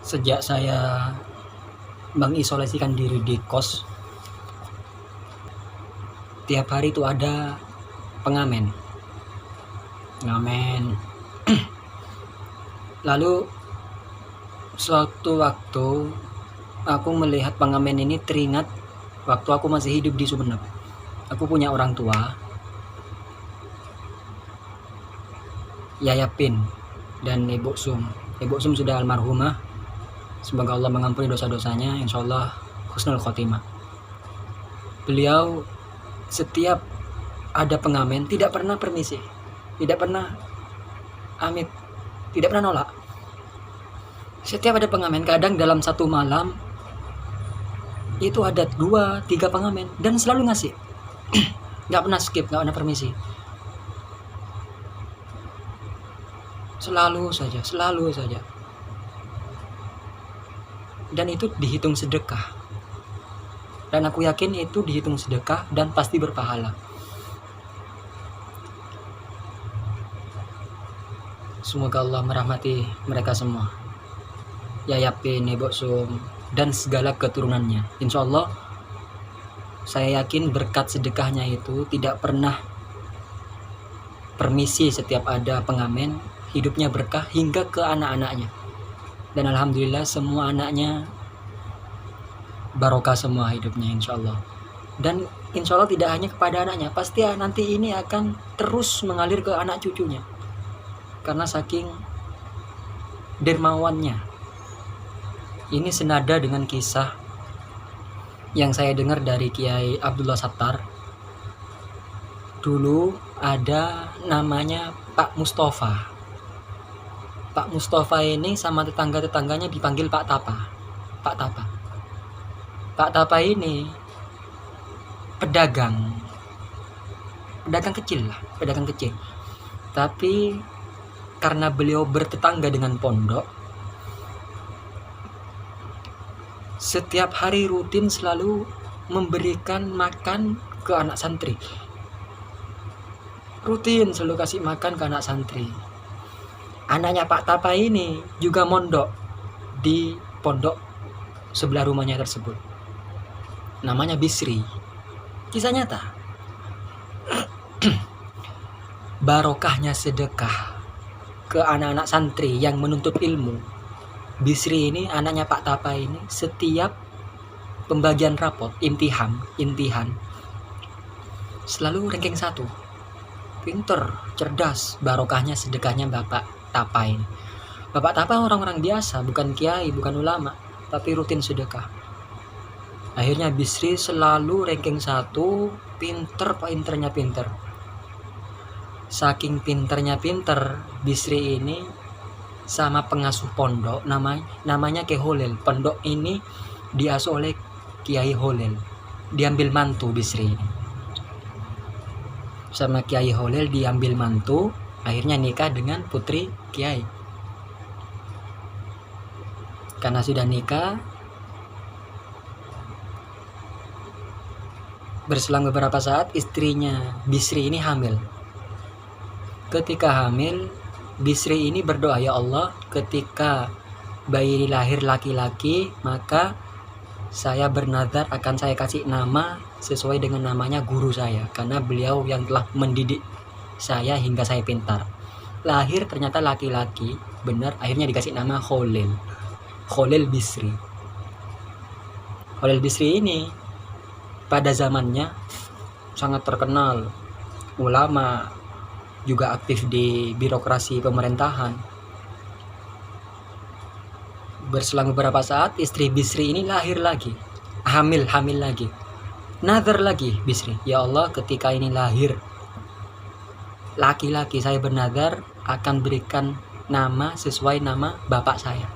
Sejak saya mengisolasikan diri di kos, tiap hari itu ada pengamen. Lalu suatu waktu aku melihat pengamen ini, teringat waktu aku masih hidup di Sumenep. Aku punya orang tua, Yaya Pin dan Ibu Sum. Ibu Sum sudah almarhumah. Semoga Allah mengampuni dosa-dosanya. Insya Allah husnul khotimah. Beliau setiap ada pengamen tidak pernah permisi, tidak pernah amit, tidak pernah nolak. Setiap ada pengamen, kadang dalam satu malam itu ada 2-3 pengamen dan selalu ngasih. Nggak pernah skip, nggak pernah permisi. Selalu saja. Dan itu dihitung sedekah. Dan aku yakin itu dihitung sedekah dan pasti berpahala. Semoga Allah merahmati mereka semua, Yaya Pin, Ibu Sum, dan segala keturunannya. Insya Allah saya yakin berkat sedekahnya itu tidak pernah permisi. Setiap ada pengamen, hidupnya berkah hingga ke anak-anaknya. Dan alhamdulillah semua anaknya barokah semua hidupnya, insya Allah. Dan insya Allah tidak hanya kepada anaknya, pasti nanti ini akan terus mengalir ke anak cucunya, karena saking dermawannya. Ini senada dengan kisah yang saya dengar dari Kiai Abdullah Sattar. Dulu ada namanya Pak Mustafa. Pak Mustafa ini sama tetangga-tetangganya dipanggil Pak Tapa. Pak Tapa ini pedagang kecil. Tapi karena beliau bertetangga dengan pondok, setiap hari rutin selalu memberikan makan ke anak santri. Rutin selalu kasih makan ke anak santri. Anaknya Pak Tapa ini juga mondok di pondok sebelah rumahnya tersebut. Namanya Bisri. Kisah nyata. Barokahnya sedekah ke anak-anak santri yang menuntut ilmu. Bisri ini, anaknya Pak Tapa ini, setiap pembagian rapot, intihan, selalu ranking 1. Pinter, cerdas, barokahnya sedekahnya Bapak Tapa ini. Bapak Tapa orang-orang biasa, bukan kiai, bukan ulama, tapi rutin sedekah. Akhirnya Bisri selalu ranking 1, pinternya pinter. Saking pinter, Bisri ini sama pengasuh pondok namanya Kiai Holil. Pondok ini diasuh oleh Kiai Holil. Diambil mantu Bisri ini. Sama Kiai Holil diambil mantu, akhirnya nikah dengan putri Kiai. Karena sudah nikah, berselang beberapa saat istrinya Bisri ini hamil. Ketika hamil, Bisri ini berdoa, ya Allah, ketika bayi ini lahir laki-laki, maka saya bernazar akan saya kasih nama sesuai dengan namanya guru saya, karena beliau yang telah mendidik saya hingga saya pintar. Lahir ternyata laki-laki, benar, akhirnya dikasih nama Holil Bisri. Holil Bisri ini pada zamannya sangat terkenal, ulama, juga aktif di birokrasi pemerintahan. Berselang beberapa saat, istri Bisri ini lahir lagi, hamil lagi. Nazar lagi Bisri, ya Allah, ketika ini lahir laki-laki, saya bernazar akan berikan nama sesuai nama bapak saya.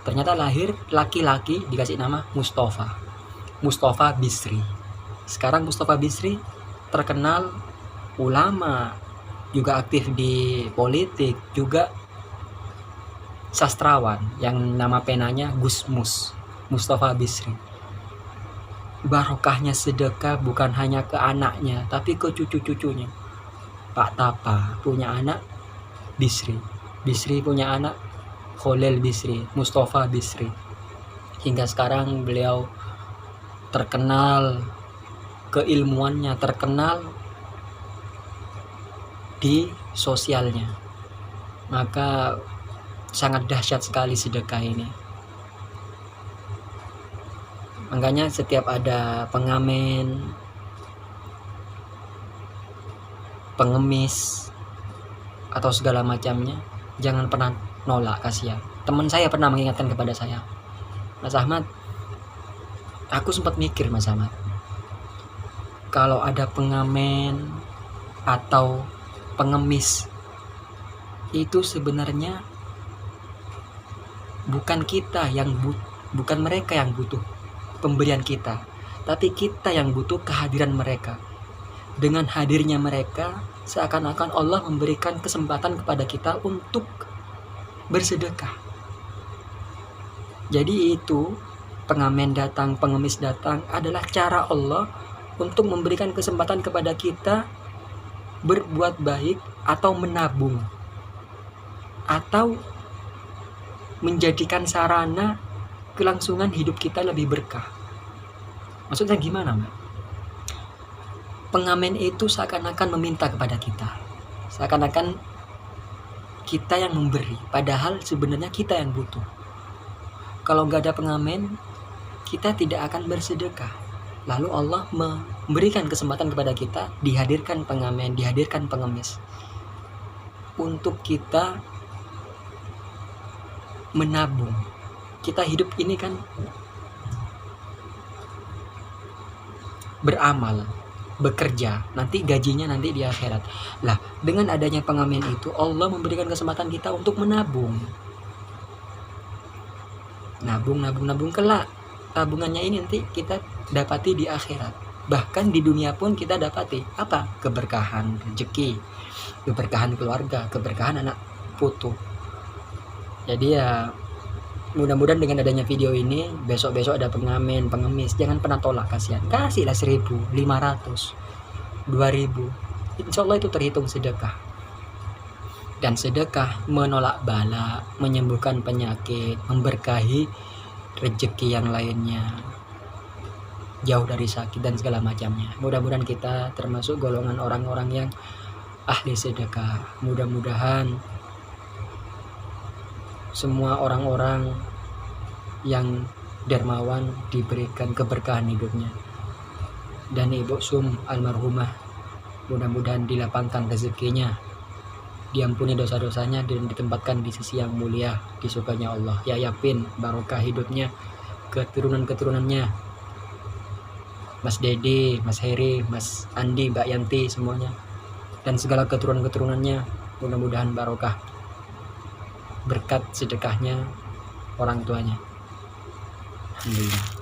Ternyata lahir laki-laki, dikasih nama Mustafa Bisri. Sekarang Mustafa Bisri terkenal ulama, juga aktif di politik, juga sastrawan yang nama penanya Gusmus, Mustafa Bisri. Barokahnya sedekah bukan hanya ke anaknya, tapi ke cucu-cucunya. Pak Tapa punya anak Bisri, Bisri punya anak Khalil Bisri, Mustafa Bisri. Hingga sekarang beliau terkenal keilmuannya, terkenal di sosialnya. Maka sangat dahsyat sekali sedekah ini. Makanya setiap ada pengamen, pengemis, atau segala macamnya, jangan pernah nolak, kasihan. Teman saya pernah mengingatkan kepada saya, Mas Ahmad, aku sempat mikir Mas Ahmad, kalau ada pengamen atau pengemis, itu sebenarnya bukan kita yang bukan mereka yang butuh pemberian kita, tapi kita yang butuh kehadiran mereka. Dengan hadirnya mereka, seakan-akan Allah memberikan kesempatan kepada kita untuk bersedekah. Jadi itu, pengamen datang, pengemis datang, adalah cara Allah untuk memberikan kesempatan kepada kita berbuat baik atau menabung, atau menjadikan sarana kelangsungan hidup kita lebih berkah. Maksudnya gimana, Mbak? Pengamen itu seakan-akan meminta kepada kita, seakan-akan kita yang memberi, padahal sebenarnya kita yang butuh. Kalau nggak ada pengamen, kita tidak akan bersedekah. Lalu Allah memberikan kesempatan kepada kita, dihadirkan pengamen, dihadirkan pengemis, untuk kita menabung. Kita hidup ini kan beramal, bekerja, nanti gajinya nanti di akhirat. Lah, dengan adanya pengamen itu, Allah memberikan kesempatan kita untuk menabung. Nabung kelak. Tabungannya ini nanti kita dapati di akhirat. Bahkan di dunia pun kita dapati apa? Keberkahan rezeki, keberkahan keluarga, keberkahan anak putu. Jadi ya, mudah-mudahan dengan adanya video ini, besok-besok ada pengamen, pengemis, jangan pernah tolak, kasihan. Kasihlah 1.000, 500, 2.000. Insya Allah itu terhitung sedekah. Dan sedekah menolak bala, menyembuhkan penyakit, memberkahi rezeki yang lainnya, jauh dari sakit dan segala macamnya. Mudah-mudahan kita termasuk golongan orang-orang yang ahli sedekah. Mudah-mudahan semua orang-orang yang dermawan diberikan keberkahan hidupnya. Dan Ibu Sum almarhumah, mudah-mudahan dilapangkan rezekinya, diampuni dosa-dosanya, dan ditempatkan di sisi yang mulia, di surganya Allah. Ya Yapin, barokah hidupnya, keturunan-keturunannya, Mas Dedi, Mas Heri, Mas Andi, Mbak Yanti, semuanya, dan segala keturunan-keturunannya, mudah-mudahan barokah berkat sedekahnya orang tuanya. Alhamdulillah.